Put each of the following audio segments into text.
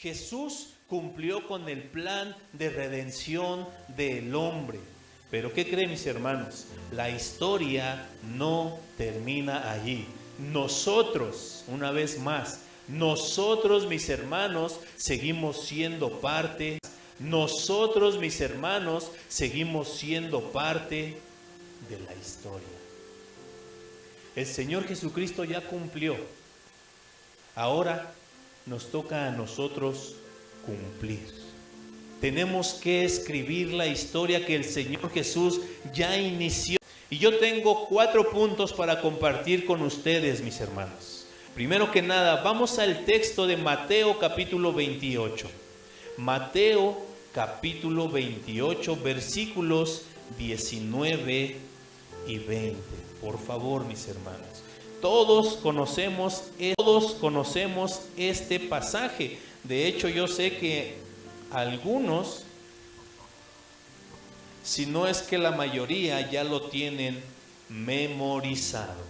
Jesús cumplió con el plan de redención del hombre. Pero ¿qué creen, mis hermanos? La historia no termina allí. Nosotros, una vez más, nosotros, mis hermanos, seguimos siendo parte. Nosotros, mis hermanos, seguimos siendo parte de la historia. El Señor Jesucristo ya cumplió. Ahora nos toca a nosotros cumplir. Tenemos que escribir la historia que el Señor Jesús ya inició. Y yo tengo 4 puntos para compartir con ustedes, mis hermanos. Primero que nada, vamos al texto de Mateo capítulo 28. Mateo capítulo 28, versículos 19 y 20. Por favor, mis hermanos. Todos conocemos este pasaje. De hecho, yo sé que algunos, si no es que la mayoría, ya lo tienen memorizado.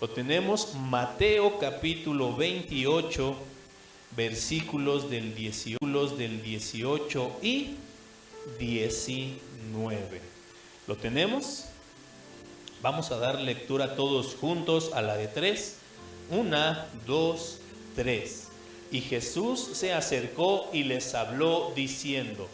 Lo tenemos, Mateo capítulo 28, versículos del 18 y 19. ¿Lo tenemos? Vamos a dar lectura todos juntos a la de 3. 1, 2, 3. Y Jesús se acercó y les habló diciendo: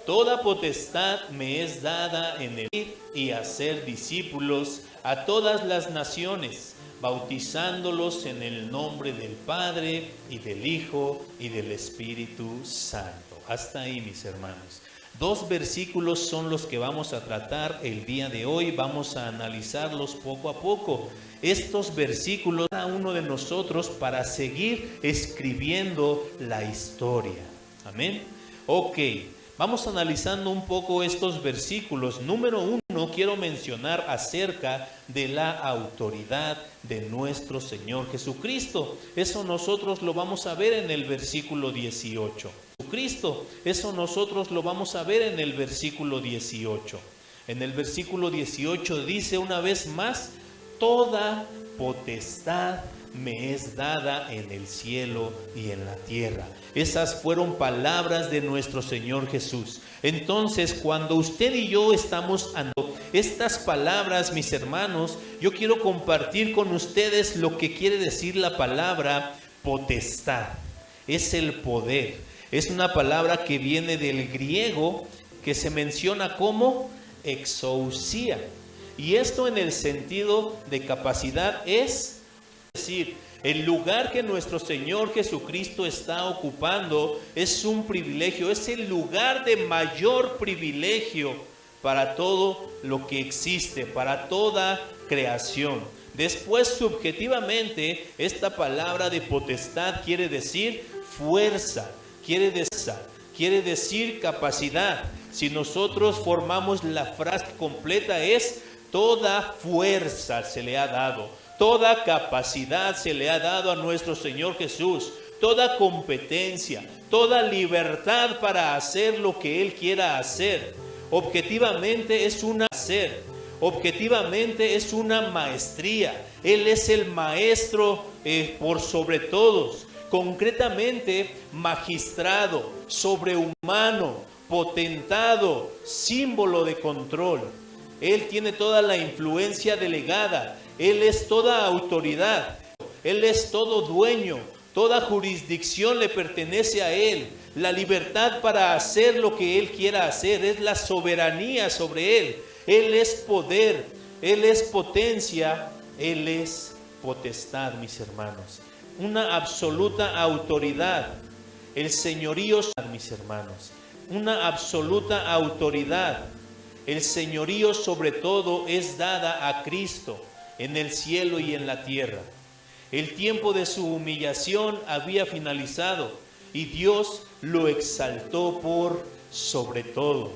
Toda potestad me es dada en el ir y hacer discípulos a todas las naciones, bautizándolos en el nombre del Padre y del Hijo y del Espíritu Santo. Hasta ahí, mis hermanos. 2 versículos son los que vamos a tratar el día de hoy. Vamos a analizarlos poco a poco. Estos versículos, cada uno de nosotros, para seguir escribiendo la historia. Amén. Ok, vamos analizando un poco estos versículos. Número 1, quiero mencionar acerca de la autoridad de nuestro Señor Jesucristo. Eso nosotros lo vamos a ver en el versículo 18. Cristo, eso nosotros lo vamos a ver en el versículo 18. En el versículo 18 dice una vez más: toda potestad me es dada en el cielo y en la tierra. Esas fueron palabras de nuestro Señor Jesús. Entonces, cuando usted y yo estamos andando estas palabras, mis hermanos, yo quiero compartir con ustedes lo que quiere decir la palabra potestad. Es el poder. Es una palabra que viene del griego, que se menciona como exousia. Y esto en el sentido de capacidad es decir, el lugar que nuestro Señor Jesucristo está ocupando es un privilegio, es el lugar de mayor privilegio para todo lo que existe, para toda creación. Después, subjetivamente, esta palabra de potestad quiere decir fuerza. Quiere decir capacidad. Si nosotros formamos la frase completa es: toda fuerza se le ha dado, toda capacidad se le ha dado a nuestro Señor Jesús, toda competencia, toda libertad para hacer lo que Él quiera hacer. Objetivamente es una maestría. Él es el maestro por sobre todos. Concretamente, magistrado, sobrehumano, potentado, símbolo de control. Él tiene toda la influencia delegada. Él es toda autoridad. Él es todo dueño. Toda jurisdicción le pertenece a Él. La libertad para hacer lo que Él quiera hacer es la soberanía sobre Él. Él es poder. Él es potencia. Él es potestad, mis hermanos. Una absoluta autoridad. El señorío, mis hermanos, una absoluta autoridad. El señorío sobre todo es dada a Cristo en el cielo y en la tierra. El tiempo de su humillación había finalizado y Dios lo exaltó por sobre todo.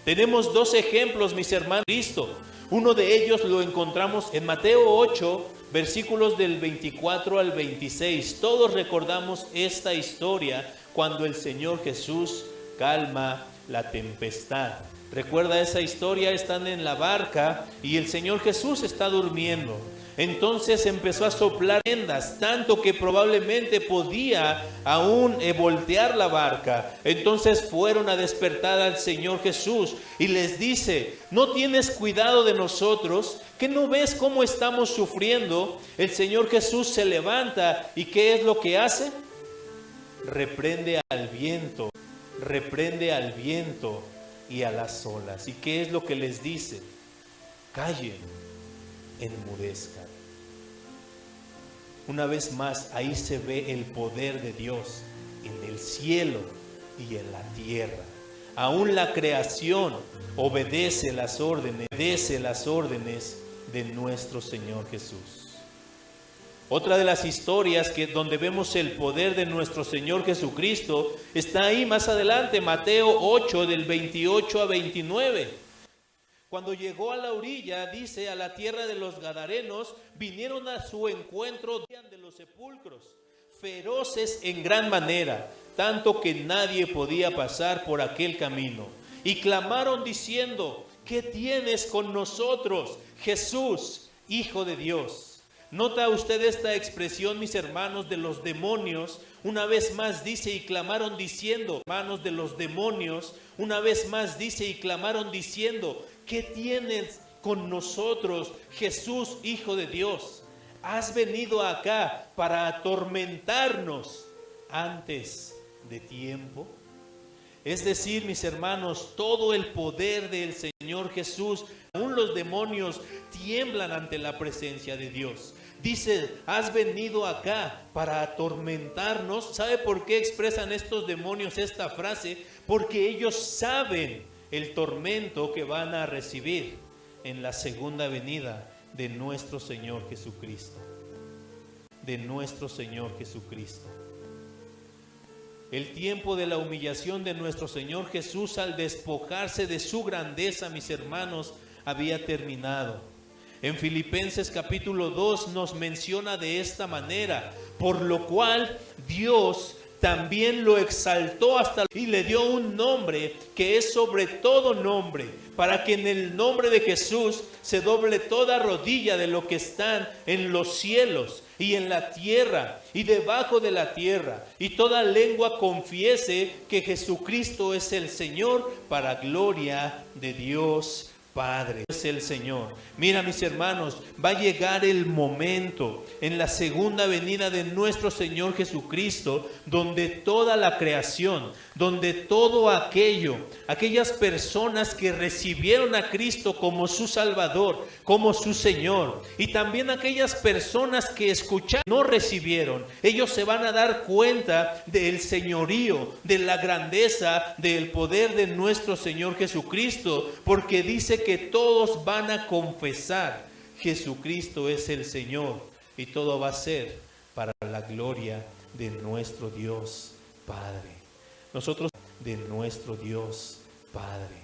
Tenemos 2 ejemplos, mis hermanos, de Cristo. Uno de ellos lo encontramos en Mateo 8, versículos del 24 al 26. Todos recordamos esta historia cuando el Señor Jesús calma la tempestad. Recuerda esa historia, están en la barca y el Señor Jesús está durmiendo. Entonces empezó a soplar viendas, tanto que probablemente podía aún voltear la barca. Entonces fueron a despertar al Señor Jesús y les dice: ¿no tienes cuidado de nosotros? ¿Qué no ves cómo estamos sufriendo? El Señor Jesús se levanta y ¿qué es lo que hace? Reprende al viento y a las olas. ¿Y qué es lo que les dice? Callen, enmudezcan. Una vez más, ahí se ve el poder de Dios en el cielo y en la tierra. Aún la creación obedece las órdenes de nuestro Señor Jesús. Otra de las historias donde vemos el poder de nuestro Señor Jesucristo está ahí más adelante, Mateo 8, del 28 a 29. Cuando llegó a la orilla, dice, a la tierra de los Gadarenos, vinieron a su encuentro de los sepulcros, feroces en gran manera, tanto que nadie podía pasar por aquel camino. Y clamaron diciendo: ¿qué tienes con nosotros, Jesús, Hijo de Dios? ¿Nota usted esta expresión, mis hermanos, de los demonios? Una vez más dice: y clamaron diciendo, hermanos de los demonios, una vez más dice: y clamaron diciendo, ¿qué tienes con nosotros, Jesús, Hijo de Dios? ¿Has venido acá para atormentarnos antes de tiempo? Es decir, mis hermanos, todo el poder del Señor Jesús, aún los demonios tiemblan ante la presencia de Dios. Dice: has venido acá para atormentarnos. ¿Sabe por qué expresan estos demonios esta frase? Porque ellos saben el tormento que van a recibir en la segunda venida de nuestro Señor Jesucristo. De nuestro Señor Jesucristo. El tiempo de la humillación de nuestro Señor Jesús al despojarse de su grandeza, mis hermanos, había terminado. En Filipenses capítulo 2 nos menciona de esta manera: por lo cual Dios también lo exaltó y le dio un nombre que es sobre todo nombre, para que en el nombre de Jesús se doble toda rodilla de lo que están en los cielos y en la tierra y debajo de la tierra, y toda lengua confiese que Jesucristo es el Señor, para gloria de Dios Padre. Es el Señor. Mira, mis hermanos, va a llegar el momento en la segunda venida de nuestro Señor Jesucristo, donde toda la creación, donde todo aquellas personas que recibieron a Cristo como su Salvador, como su Señor, y también aquellas personas que escucharon, no recibieron, ellos se van a dar cuenta del señorío, de la grandeza, del poder de nuestro Señor Jesucristo, porque dice que todos van a confesar: Jesucristo es el Señor, y todo va a ser para la gloria de nuestro Dios Padre. De nuestro Dios Padre.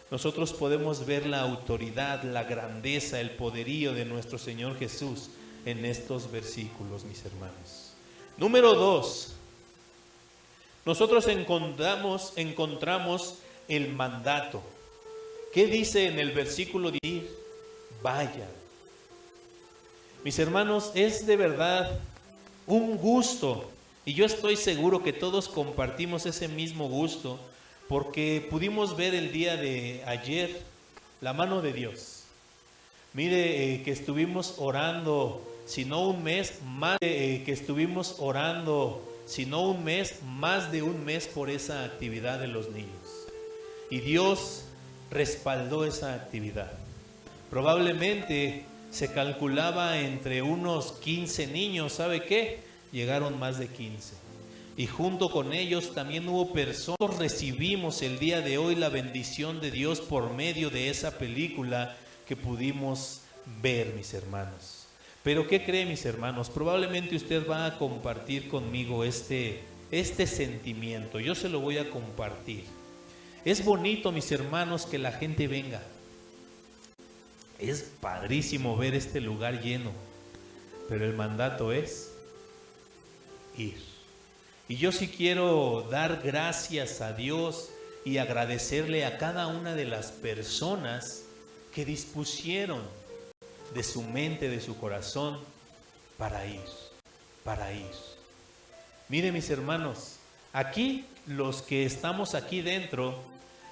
Nosotros podemos ver la autoridad, la grandeza, el poderío de nuestro Señor Jesús en estos versículos, mis hermanos. Número 2. Nosotros encontramos el mandato. ¿Qué dice en el versículo 10? Vayan. Mis hermanos, es de verdad un gusto, y yo estoy seguro que todos compartimos ese mismo gusto, porque pudimos ver el día de ayer la mano de Dios. Mire, que estuvimos orando, si no un mes, más de un mes por esa actividad de los niños. Y Dios respaldó esa actividad. Probablemente se calculaba entre unos 15 niños. ¿Sabe qué? Llegaron más de 15. Y junto con ellos también hubo personas. Recibimos el día de hoy la bendición de Dios por medio de esa película que pudimos ver, mis hermanos. Pero ¿qué cree, mis hermanos? Probablemente usted va a compartir conmigo este sentimiento. Yo se lo voy a compartir. Es bonito, mis hermanos, que la gente venga. Es padrísimo ver este lugar lleno, pero el mandato es ir. Y yo sí quiero dar gracias a Dios y agradecerle a cada una de las personas que dispusieron de su mente, de su corazón, para ir. Miren, mis hermanos, aquí los que estamos aquí dentro,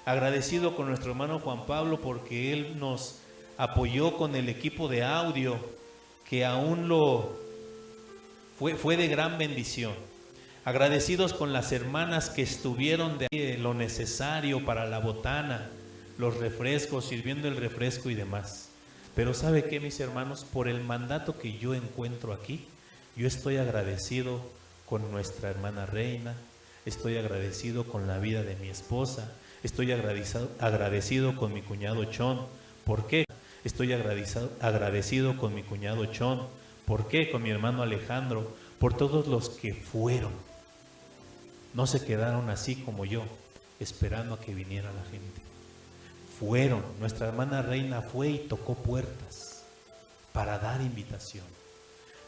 agradecido con nuestro hermano Juan Pablo porque él nos apoyó con el equipo de audio, que aún fue de gran bendición. Agradecidos con las hermanas que estuvieron de lo necesario para la botana, los refrescos, sirviendo el refresco y demás. Pero ¿sabe qué, mis hermanos? Por el mandato que yo encuentro aquí, yo estoy agradecido con nuestra hermana Reina, estoy agradecido con la vida de mi esposa, estoy agradecido con mi cuñado Chon. ¿Por qué? Estoy agradecido con mi cuñado Chon. ¿Por qué? Con mi hermano Alejandro, por todos los que fueron. No se quedaron así como yo, esperando a que viniera la gente. Fueron, nuestra hermana Reina fue y tocó puertas para dar invitación.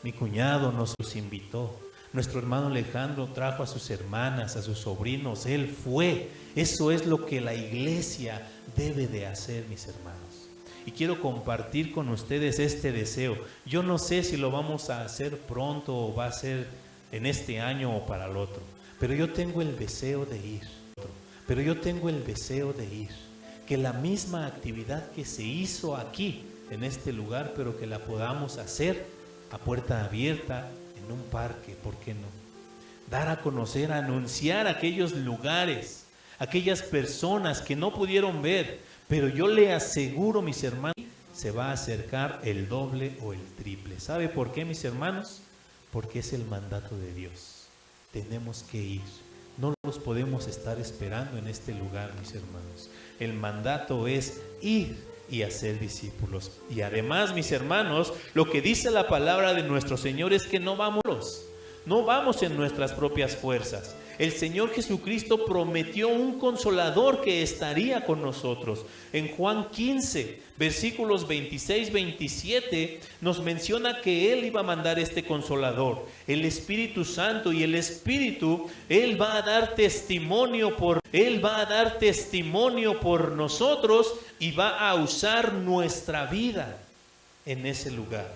Mi cuñado nos invitó. Nuestro hermano Alejandro trajo a sus hermanas, a sus sobrinos. Él fue. Eso es lo que la iglesia debe de hacer, mis hermanos. Y quiero compartir con ustedes este deseo. Yo no sé si lo vamos a hacer pronto o va a ser en este año o para el otro. Pero yo tengo el deseo de ir. Que la misma actividad que se hizo aquí, en este lugar, pero que la podamos hacer a puerta abierta, en un parque, ¿por qué no? Dar a conocer, anunciar aquellos lugares, aquellas personas que no pudieron ver, pero yo le aseguro, mis hermanos, se va a acercar el doble o el triple. ¿Sabe por qué, mis hermanos? Porque es el mandato de Dios. Tenemos que ir. No los podemos estar esperando en este lugar, mis hermanos. El mandato es ir y hacer discípulos. Y además, mis hermanos, lo que dice la palabra de nuestro Señor es que no vamos en nuestras propias fuerzas. El Señor Jesucristo prometió un consolador que estaría con nosotros. En Juan 15, versículos 26-27, nos menciona que Él iba a mandar este consolador, el Espíritu Santo, y el Espíritu, Él va a dar testimonio por nosotros y va a usar nuestra vida en ese lugar.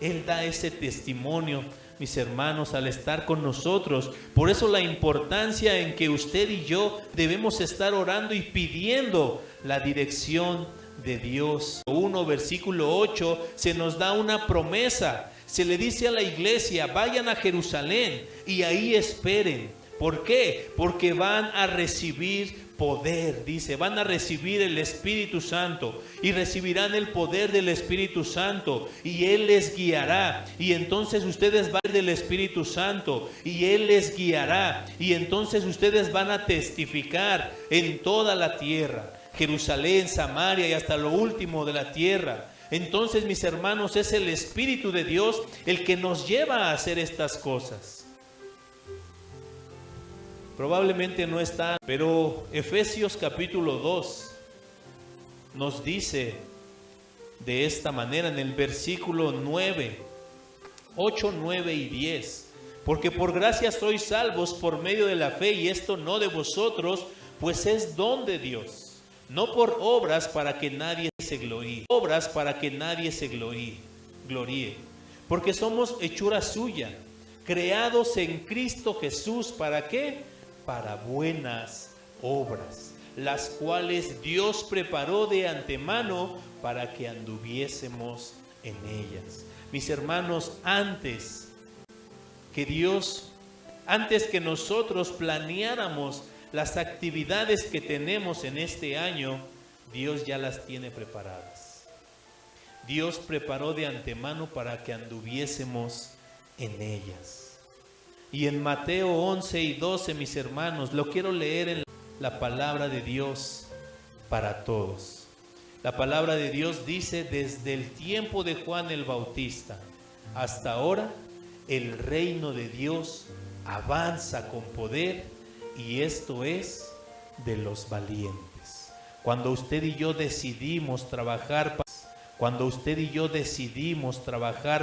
Él da ese testimonio, mis hermanos, al estar con nosotros. Por eso la importancia en que usted y yo debemos estar orando y pidiendo la dirección de Dios. 1, versículo 8, se nos da una promesa. Se le dice a la iglesia: vayan a Jerusalén y ahí esperen. ¿Por qué? Porque van a recibir poder, dice, van a recibir el Espíritu Santo y recibirán el poder del Espíritu Santo y Él les guiará. Y entonces ustedes van del Espíritu Santo y Él les guiará. Y entonces ustedes van a testificar en toda la tierra, Jerusalén, Samaria y hasta lo último de la tierra. Entonces, mis hermanos, es el Espíritu de Dios el que nos lleva a hacer estas cosas. Probablemente no está, pero Efesios capítulo 2 nos dice de esta manera en el versículo 9, 8, 9 y 10. Porque por gracia sois salvos por medio de la fe, y esto no de vosotros, pues es don de Dios, no por obras para que nadie se gloríe. Obras para que nadie se gloríe. Porque somos hechura suya, creados en Cristo Jesús. ¿Para qué? Para buenas obras, las cuales Dios preparó de antemano para que anduviésemos en ellas. Mis hermanos, antes que nosotros planeáramos las actividades que tenemos en este año, Dios ya las tiene preparadas. Dios preparó de antemano para que anduviésemos en ellas. Y en Mateo 11 y 12, mis hermanos, lo quiero leer en la palabra de Dios para todos. La palabra de Dios dice: desde el tiempo de Juan el Bautista hasta ahora, el reino de Dios avanza con poder, y esto es de los valientes. Cuando usted y yo decidimos trabajar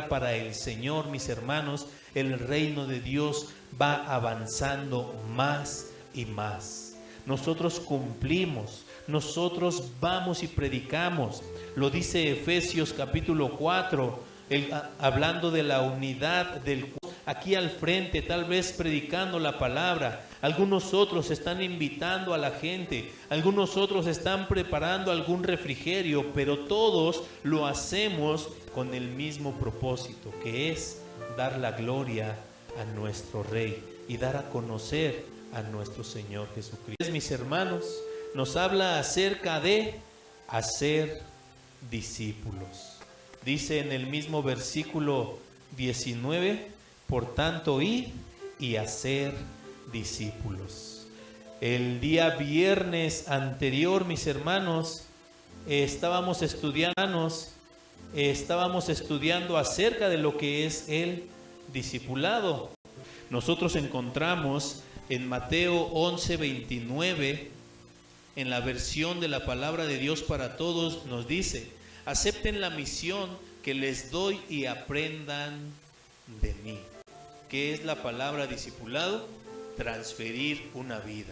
para el Señor, mis hermanos, el reino de Dios va avanzando más y más. nosotros cumplimos, nosotros vamos y predicamos. Lo dice Efesios capítulo 4, hablando de la unidad del cuerpo. Aquí al frente, tal vez predicando la palabra. Algunos otros están invitando a la gente, algunos otros están preparando algún refrigerio, pero todos lo hacemos con el mismo propósito, que es dar la gloria a nuestro Rey y dar a conocer a nuestro Señor Jesucristo. Mis hermanos, nos habla acerca de hacer discípulos. Dice en el mismo versículo 19, por tanto, id y hacer discípulos. El día viernes anterior, mis hermanos, estábamos estudiando acerca de lo que es el discipulado. Nosotros encontramos en Mateo 11:29, en la versión de la palabra de Dios para todos, nos dice: acepten la misión que les doy y aprendan de mí. ¿Qué es la palabra discipulado? Transferir una vida.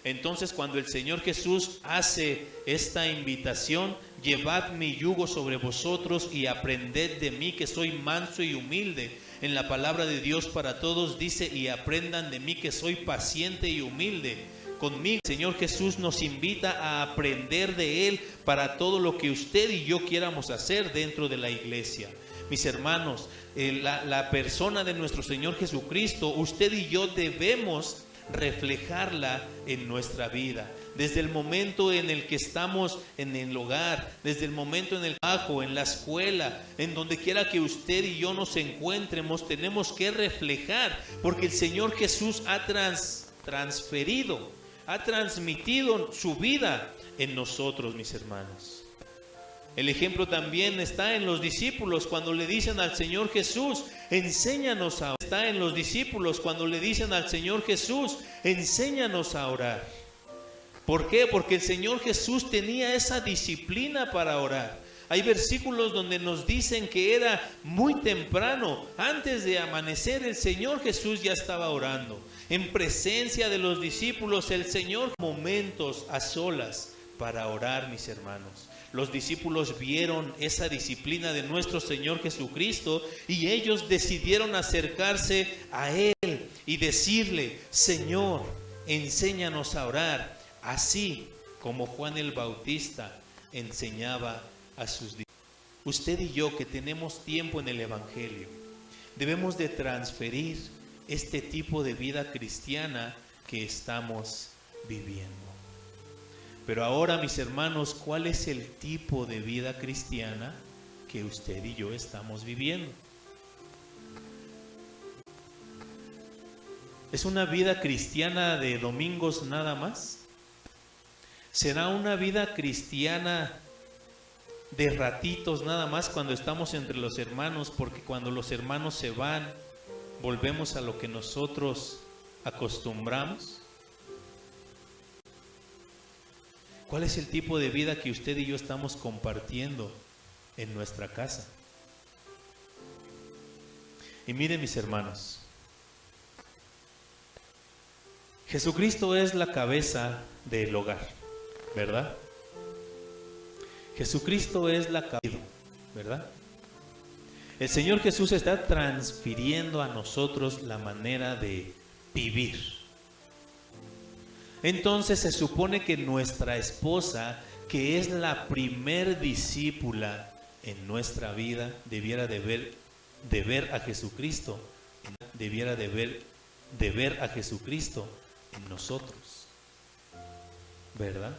Entonces, cuando el Señor Jesús hace esta invitación, llevad mi yugo sobre vosotros y aprended de mí, que soy manso y humilde. En la palabra de Dios para todos dice: y aprendan de mí, que soy paciente y humilde. Conmigo el Señor Jesús nos invita a aprender de Él para todo lo que usted y yo quieramos hacer dentro de la iglesia. Mis hermanos, la persona de nuestro Señor Jesucristo, usted y yo debemos reflejarla en nuestra vida. Desde el momento en el que estamos en el hogar, desde el momento en el trabajo, en la escuela, en donde quiera que usted y yo nos encuentremos, tenemos que reflejar, porque el Señor Jesús ha transmitido su vida en nosotros, mis hermanos. El ejemplo también está en los discípulos cuando le dicen al Señor Jesús: enséñanos a orar. Está en los discípulos cuando le dicen al Señor Jesús: enséñanos a orar. ¿Por qué? Porque el Señor Jesús tenía esa disciplina para orar. Hay versículos donde nos dicen que era muy temprano, antes de amanecer, el Señor Jesús ya estaba orando. En presencia de los discípulos, el Señor momentos a solas para orar, mis hermanos. Los discípulos vieron esa disciplina de nuestro Señor Jesucristo y ellos decidieron acercarse a Él y decirle: Señor, enséñanos a orar, así como Juan el Bautista enseñaba a sus discípulos. Usted y yo, que tenemos tiempo en el Evangelio, debemos de transferir este tipo de vida cristiana que estamos viviendo. Pero ahora, mis hermanos, ¿cuál es el tipo de vida cristiana que usted y yo estamos viviendo? ¿Es una vida cristiana de domingos nada más? ¿Será una vida cristiana de ratitos nada más cuando estamos entre los hermanos? Porque cuando los hermanos se van, volvemos a lo que nosotros acostumbramos. ¿Cuál es el tipo de vida que usted y yo estamos compartiendo en nuestra casa? Y miren, mis hermanos, Jesucristo es la cabeza del hogar, ¿verdad? Jesucristo es la cabeza, ¿verdad? El Señor Jesús está transfiriendo a nosotros la manera de vivir. Entonces se supone que nuestra esposa, que es la primer discípula en nuestra vida, debiera de ver a Jesucristo, debiera de ver a Jesucristo en nosotros, ¿verdad?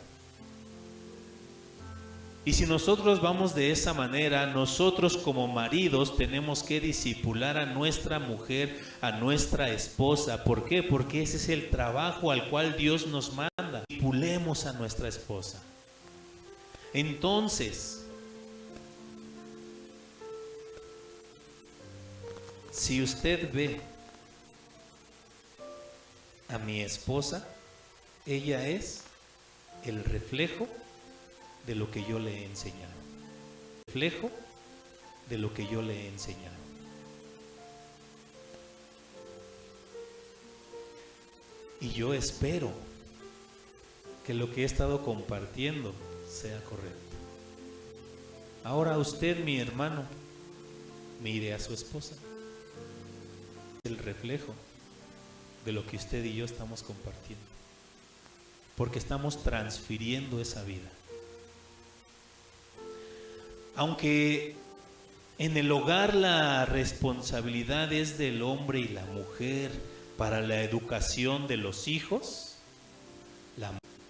Y si nosotros vamos de esa manera, nosotros como maridos tenemos que discipular a nuestra mujer, a nuestra esposa. ¿Por qué? Porque ese es el trabajo al cual Dios nos manda. Discipulemos a nuestra esposa. Entonces, si usted ve a mi esposa, ella es el reflejo de lo que yo le he enseñado. Reflejo de lo que yo le he enseñado. Y yo espero que lo que he estado compartiendo sea correcto. Ahora usted, mi hermano, mire a su esposa. El reflejo de lo que usted y yo estamos compartiendo, porque estamos transfiriendo esa vida. Aunque en el hogar la responsabilidad es del hombre y la mujer para la educación de los hijos,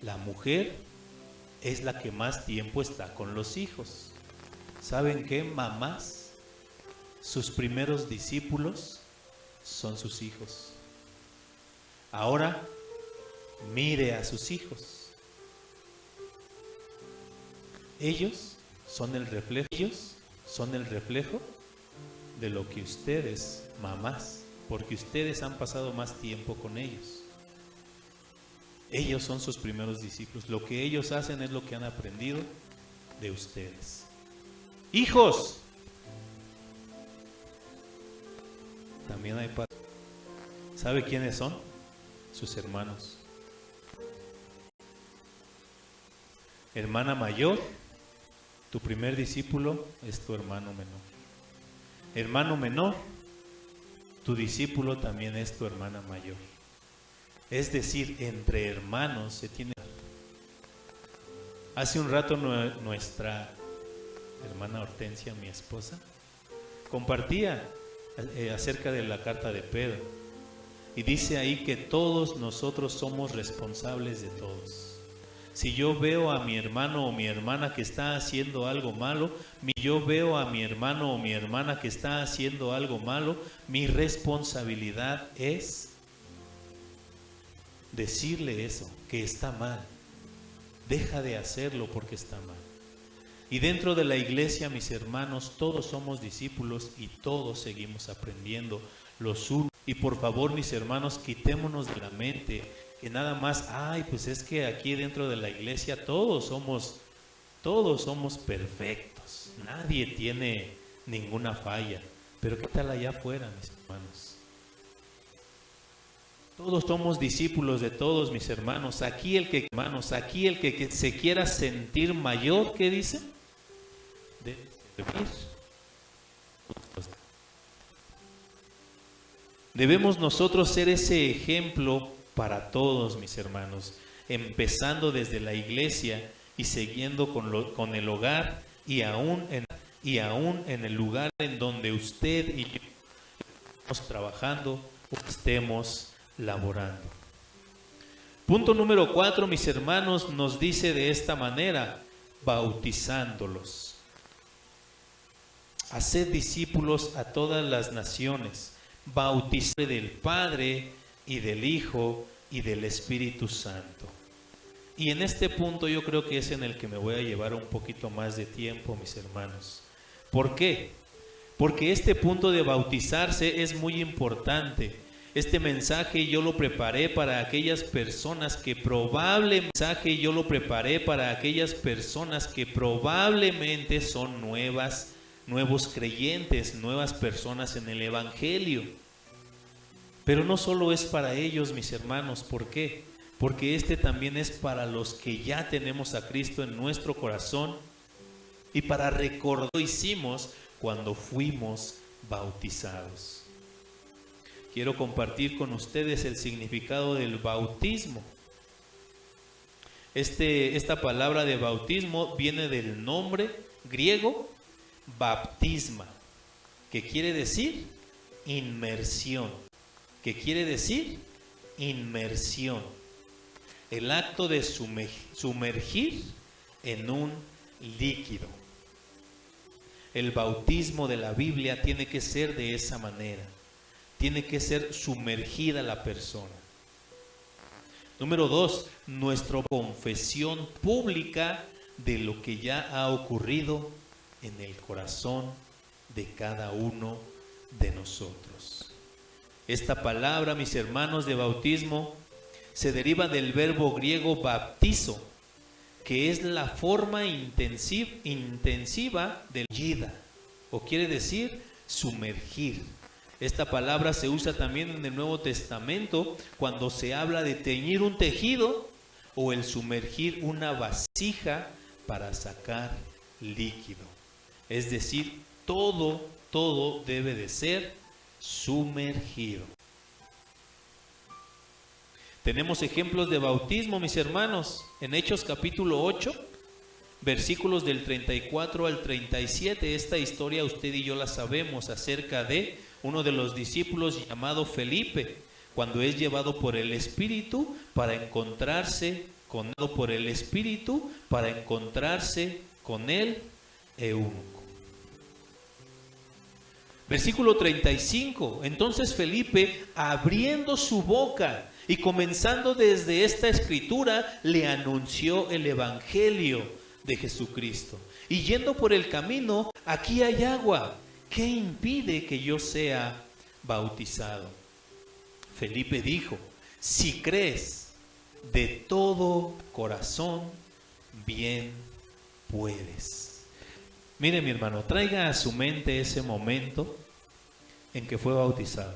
la mujer es la que más tiempo está con los hijos. ¿Saben qué, mamás? Sus primeros discípulos son sus hijos. Ahora, mire a sus hijos. Ellos son el reflejo de lo que ustedes, mamás, porque ustedes han pasado más tiempo con ellos. Ellos son sus primeros discípulos. Lo que ellos hacen es lo que han aprendido de ustedes. Hijos, también hay padres. ¿Sabe quiénes son? Sus hermanos. Hermana mayor, tu primer discípulo es tu hermano menor. Hermano menor, tu discípulo también es tu hermana mayor. Es decir, entre hermanos se tiene. Hace un rato nuestra hermana Hortensia, mi esposa, compartía acerca de la carta de Pedro. Y dice ahí que todos nosotros somos responsables de todos. Si yo veo a mi hermano o mi hermana que está haciendo algo malo, yo veo a mi hermano o mi hermana que está haciendo algo malo, mi responsabilidad es decirle eso, que está mal. Deja de hacerlo porque está mal. Y dentro de la iglesia, mis hermanos, todos somos discípulos y todos seguimos aprendiendo los unos. Y por favor, mis hermanos, quitémonos de la mente que nada más, pues es que aquí dentro de la iglesia todos somos perfectos. Nadie tiene ninguna falla. Pero ¿qué tal allá afuera, mis hermanos? Todos somos discípulos de todos, mis hermanos. Aquí el que se quiera sentir mayor, ¿qué dice? Debe servir. Debemos nosotros ser ese ejemplo para todos, mis hermanos, empezando desde la iglesia y siguiendo con el hogar y aún en el lugar en donde usted y yo estamos trabajando o estemos laborando. Punto número 4, mis hermanos, nos dice de esta manera: bautizándolos. Haced discípulos a todas las naciones, bautizando del Padre y del Hijo y del Espíritu Santo. Y en este punto yo creo que es en el que me voy a llevar un poquito más de tiempo, mis hermanos. ¿Por qué? Porque este punto de bautizarse es muy importante. Este mensaje yo lo preparé para aquellas personas que probablemente son nuevos creyentes, nuevas personas en el Evangelio. Pero no solo es para ellos, mis hermanos. ¿Por qué? Porque este también es para los que ya tenemos a Cristo en nuestro corazón y para recordar lo que hicimos cuando fuimos bautizados. Quiero compartir con ustedes el significado del bautismo. Esta palabra de bautismo viene del nombre griego baptisma, que quiere decir inmersión. ¿Qué quiere decir? Inmersión. El acto de sumergir en un líquido. El bautismo de la Biblia tiene que ser de esa manera. Tiene que ser sumergida la persona. Número 2, nuestra confesión pública de lo que ya ha ocurrido en el corazón de cada uno de nosotros. Esta palabra, mis hermanos, de bautismo se deriva del verbo griego baptizo, que es la forma intensiva del yida, o quiere decir sumergir. Esta palabra se usa también en el Nuevo Testamento cuando se habla de teñir un tejido o el sumergir una vasija para sacar líquido. Es decir, todo debe de ser sumergido. Tenemos ejemplos de bautismo, mis hermanos, en Hechos capítulo 8, versículos del 34 al 37. Esta historia usted y yo la sabemos, acerca de uno de los discípulos llamado Felipe, cuando es llevado por el Espíritu para encontrarse con el eunuco. Versículo 35. Entonces Felipe, abriendo su boca y comenzando desde esta escritura, le anunció el evangelio de Jesucristo. Y yendo por el camino, aquí hay agua. ¿Qué impide que yo sea bautizado? Felipe dijo: si crees de todo corazón, bien puedes. Mire, mi hermano, traiga a su mente ese momento en que fue bautizado.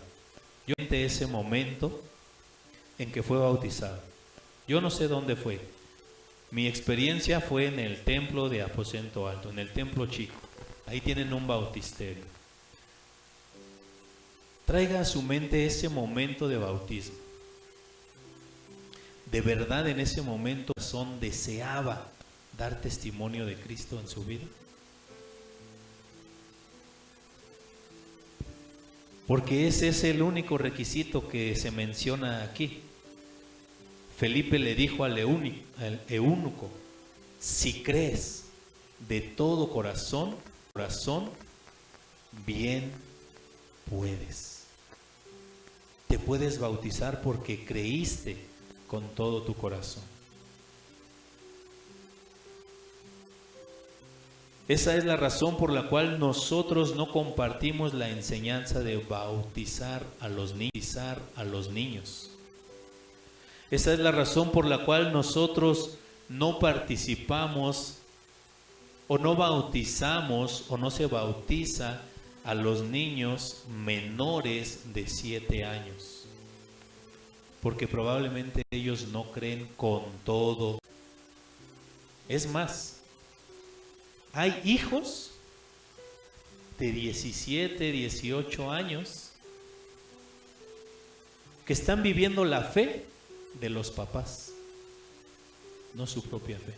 Yo no sé dónde fue. Mi experiencia fue en el templo de Aposento Alto, en el templo chico. Ahí tienen un bautisterio. Traiga a su mente ese momento de bautismo. De verdad, en ese momento, ¿son deseaba dar testimonio de Cristo en su vida? Porque ese es el único requisito que se menciona aquí. Felipe le dijo al eunuco: si crees de todo corazón, bien puedes. Te puedes bautizar porque creíste con todo tu corazón. Esa es la razón por la cual nosotros no compartimos la enseñanza de bautizar a los niños. Esa es la razón por la cual nosotros no participamos o no bautizamos o no se bautiza a los niños menores de 7 años. Porque probablemente ellos no creen con todo. Es más, hay hijos de 17, 18 años que están viviendo la fe de los papás, no su propia fe.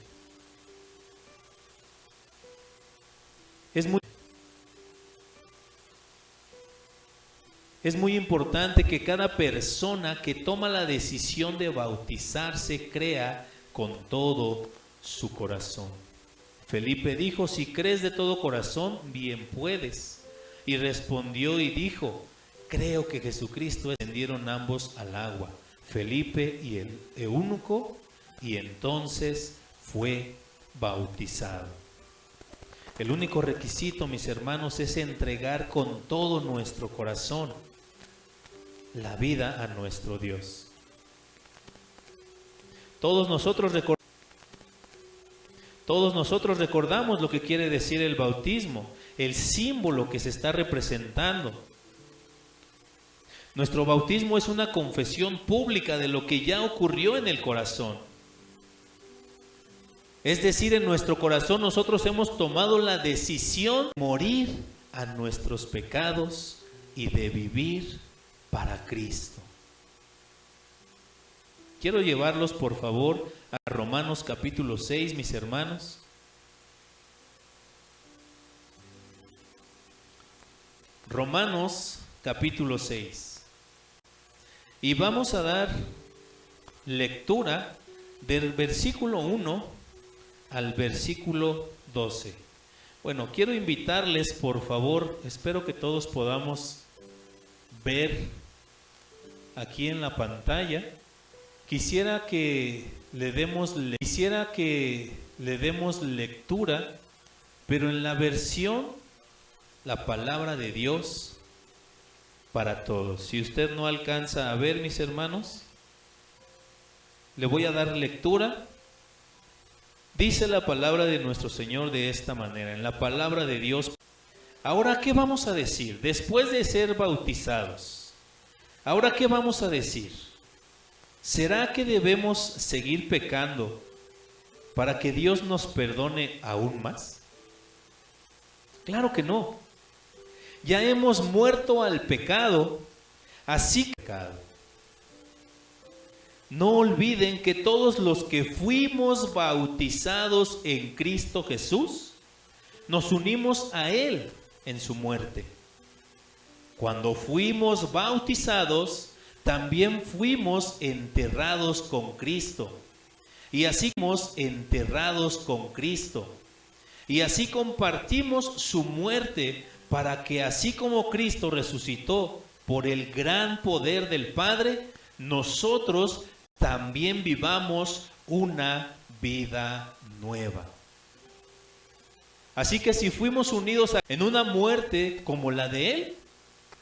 Es muy importante que cada persona que toma la decisión de bautizarse crea con todo su corazón. Felipe dijo: si crees de todo corazón, bien puedes. Y respondió y dijo: creo que Jesucristo. Descendieron ambos al agua, Felipe y el eunuco, y entonces fue bautizado. El único requisito, mis hermanos, es entregar con todo nuestro corazón la vida a nuestro Dios. Todos nosotros recordamos lo que quiere decir el bautismo, el símbolo que se está representando. Nuestro bautismo es una confesión pública de lo que ya ocurrió en el corazón. Es decir, en nuestro corazón nosotros hemos tomado la decisión de morir a nuestros pecados y de vivir para Cristo. Quiero llevarlos, por favor, a Romanos capítulo 6, mis hermanos. Romanos capítulo 6. Y vamos a dar lectura del versículo 1 al versículo 12. Bueno, quiero invitarles, por favor, espero que todos podamos ver aquí en la pantalla. Quisiera que le demos lectura, pero en la versión La Palabra de Dios para Todos. Si usted no alcanza a ver, mis hermanos, le voy a dar lectura. Dice la palabra de nuestro Señor de esta manera, en la Palabra de Dios. Ahora, ¿qué vamos a decir? Después de ser bautizados, ¿ahora qué vamos a decir? ¿Será que debemos seguir pecando para que Dios nos perdone aún más? Claro que no. Ya hemos muerto al pecado, así que pecado. No olviden que todos los que fuimos bautizados en Cristo Jesús, nos unimos a Él en su muerte. Cuando fuimos bautizados, también fuimos enterrados con Cristo. Y así fuimos enterrados con Cristo. Y así compartimos su muerte, para que así como Cristo resucitó por el gran poder del Padre, nosotros también vivamos una vida nueva. Así que si fuimos unidos en una muerte como la de Él,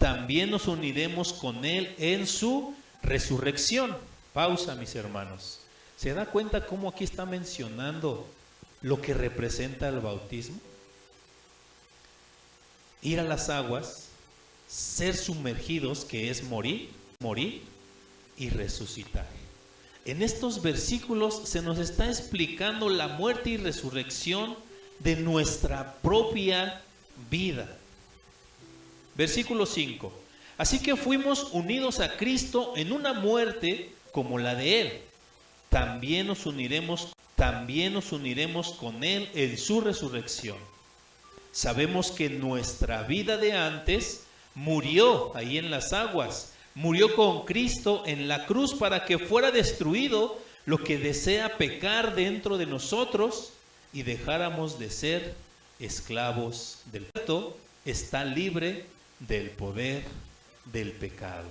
también nos uniremos con Él en su resurrección. Pausa, mis hermanos. ¿Se da cuenta cómo aquí está mencionando lo que representa el bautismo? Ir a las aguas, ser sumergidos, que es morir y resucitar. En estos versículos se nos está explicando la muerte y resurrección de nuestra propia vida. Versículo 5. Así que fuimos unidos a Cristo en una muerte como la de Él. También nos uniremos con Él en su resurrección. Sabemos que nuestra vida de antes murió ahí en las aguas, murió con Cristo en la cruz para que fuera destruido lo que desea pecar dentro de nosotros y dejáramos de ser esclavos del pecado. Está libre del poder del pecado.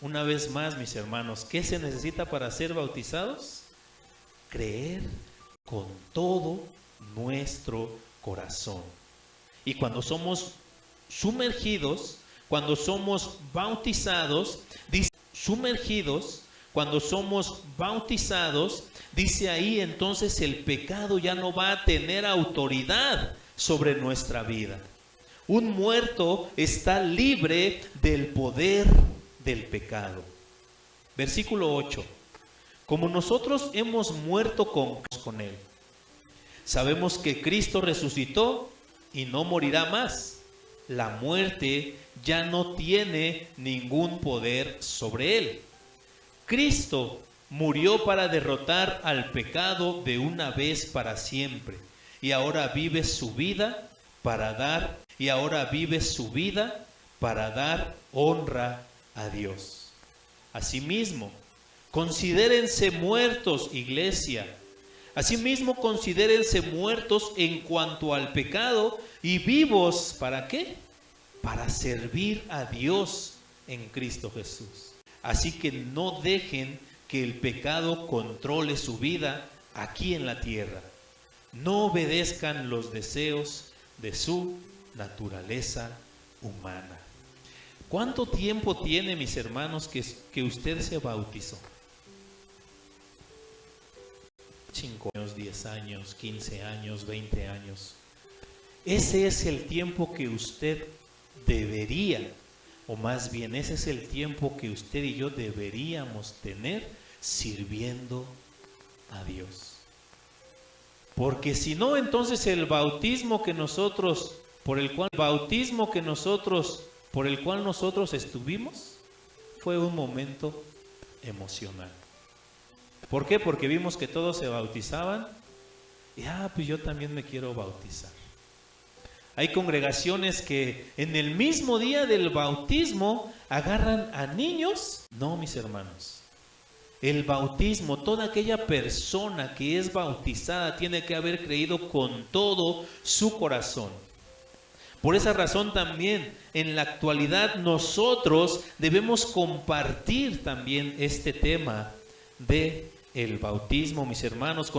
Una vez más, mis hermanos, ¿qué se necesita para ser bautizados? Creer con todo nuestro corazón. Y cuando somos sumergidos, cuando somos bautizados, dice dice ahí, entonces el pecado ya no va a tener autoridad sobre nuestra vida. Un muerto está libre del poder del pecado. Versículo 8. Como nosotros hemos muerto con Él, sabemos que Cristo resucitó y no morirá más. La muerte ya no tiene ningún poder sobre Él. Cristo murió para derrotar al pecado de una vez para siempre, y ahora vive su vida para dar honra a Dios. Asimismo, considérense muertos, iglesia. Asimismo, considérense muertos en cuanto al pecado y vivos, ¿para qué? Para servir a Dios en Cristo Jesús. Así que no dejen que el pecado controle su vida aquí en la tierra. No obedezcan los deseos de su naturaleza humana. ¿Cuánto tiempo tiene, mis hermanos, que usted se bautizó? 5 años, 10 años, 15 años, 20 años. Ese es el tiempo que usted debería, o más bien ese es el tiempo que usted y yo deberíamos tener sirviendo a Dios. Porque si no, entonces el bautismo por el cual nosotros estuvimos fue un momento emocional. ¿Por qué? Porque vimos que todos se bautizaban y pues yo también me quiero bautizar. Hay congregaciones que en el mismo día del bautismo agarran a niños. No, mis hermanos. El bautismo, toda aquella persona que es bautizada tiene que haber creído con todo su corazón. Por esa razón también en la actualidad nosotros debemos compartir también este tema de el bautismo, mis hermanos,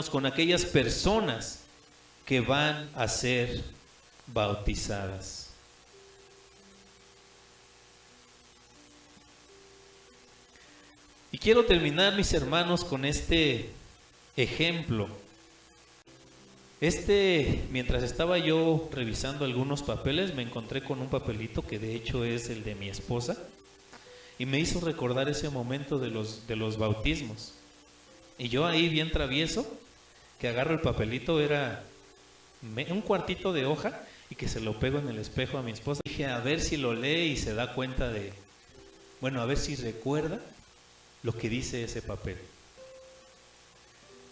con aquellas personas que van a ser bautizadas. Y quiero terminar, mis hermanos, con este ejemplo Mientras estaba yo revisando algunos papeles, me encontré con un papelito que de hecho es el de mi esposa y me hizo recordar ese momento de los bautismos. Y yo ahí bien travieso, que agarro el papelito, era un cuartito de hoja y que se lo pego en el espejo a mi esposa. Dije, a ver si lo lee y se da cuenta a ver si recuerda lo que dice ese papel.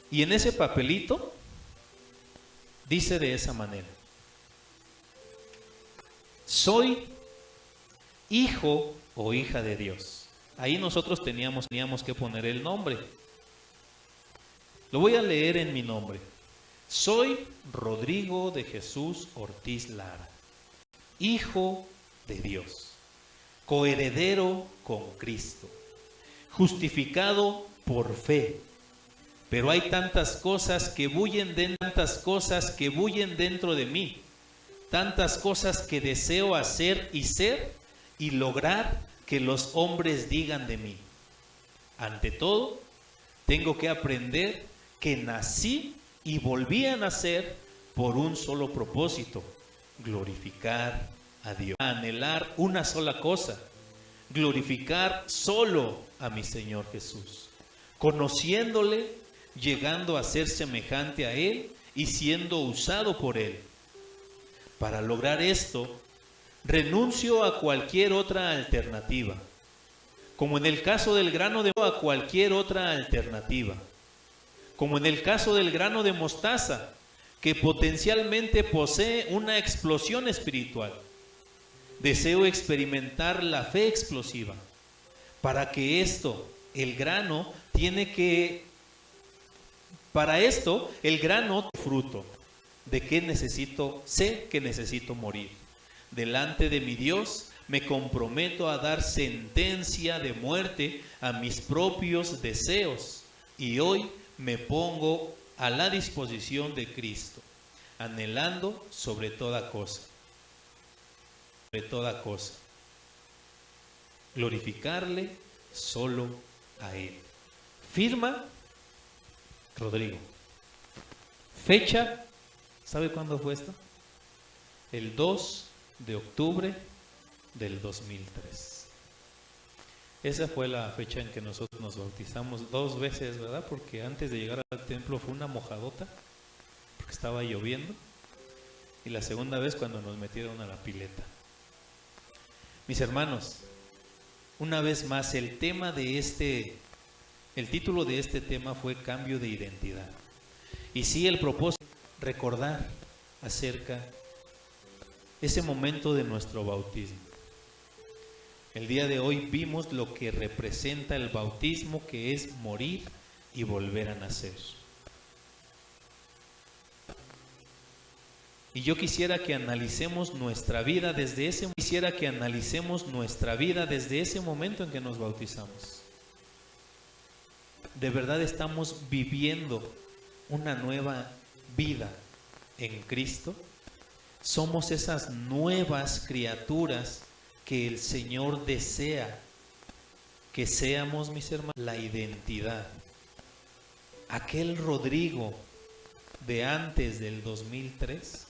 Y en ese papelito dice de esa manera: soy hijo o hija de Dios. Ahí nosotros teníamos que poner el nombre. Lo voy a leer en mi nombre. Soy Rodrigo de Jesús Ortiz Lara, hijo de Dios, coheredero con Cristo, justificado por fe. Pero hay tantas cosas que bullen dentro de mí, tantas cosas que deseo hacer y ser y lograr que los hombres digan de mí. Ante todo, tengo que aprender que nací y volví a nacer por un solo propósito: glorificar a Dios. Anhelar una sola cosa: glorificar solo a mi Señor Jesús, conociéndole, llegando a ser semejante a Él y siendo usado por Él. Para lograr esto, renuncio a cualquier otra alternativa. Como en el caso del grano de mostaza, que potencialmente posee una explosión espiritual. Deseo experimentar la fe explosiva. Para esto, el grano fruto. ¿De qué necesito? Sé que necesito morir. Delante de mi Dios me comprometo a dar sentencia de muerte a mis propios deseos. Y hoy me pongo a la disposición de Cristo, anhelando sobre toda cosa, glorificarle solo a Él. Firma Rodrigo. Fecha, ¿sabe cuándo fue esto? El 2 de octubre del 2003. Esa fue la fecha en que nosotros nos bautizamos 2 veces, ¿verdad? Porque antes de llegar al templo fue una mojadota, porque estaba lloviendo, y la segunda vez cuando nos metieron a la pileta. Mis hermanos, una vez más, el título de este tema fue cambio de identidad. Y sí, el propósito, recordar acerca ese momento de nuestro bautismo. El día de hoy vimos lo que representa el bautismo, que es morir y volver a nacer. Y yo quisiera que analicemos nuestra vida desde ese momento en que nos bautizamos. ¿De verdad estamos viviendo una nueva vida en Cristo? Somos esas nuevas criaturas que el Señor desea que seamos, mis hermanos. La identidad. Aquel Rodrigo de antes del 2003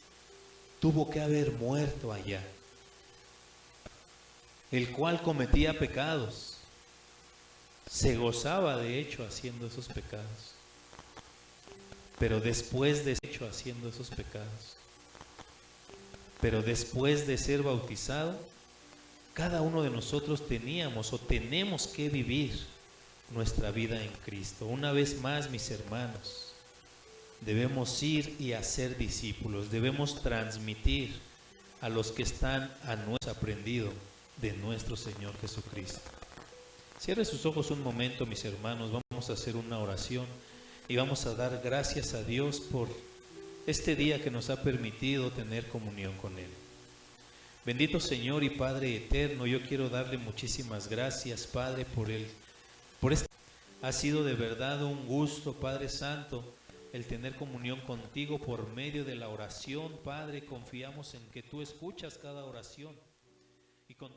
tuvo que haber muerto allá, el cual cometía pecados, se gozaba de hecho haciendo esos pecados, pero después de ser bautizado, cada uno de nosotros tenemos que vivir nuestra vida en Cristo. Una vez más, mis hermanos, debemos ir y hacer discípulos, debemos transmitir a los que están aprendido de nuestro Señor Jesucristo. Cierre sus ojos un momento, mis hermanos, vamos a hacer una oración y vamos a dar gracias a Dios por este día que nos ha permitido tener comunión con Él. Bendito Señor y Padre eterno, yo quiero darle muchísimas gracias, Padre, por este. Ha sido de verdad un gusto, Padre Santo, el tener comunión contigo por medio de la oración. Padre, confiamos en que tú escuchas cada oración y con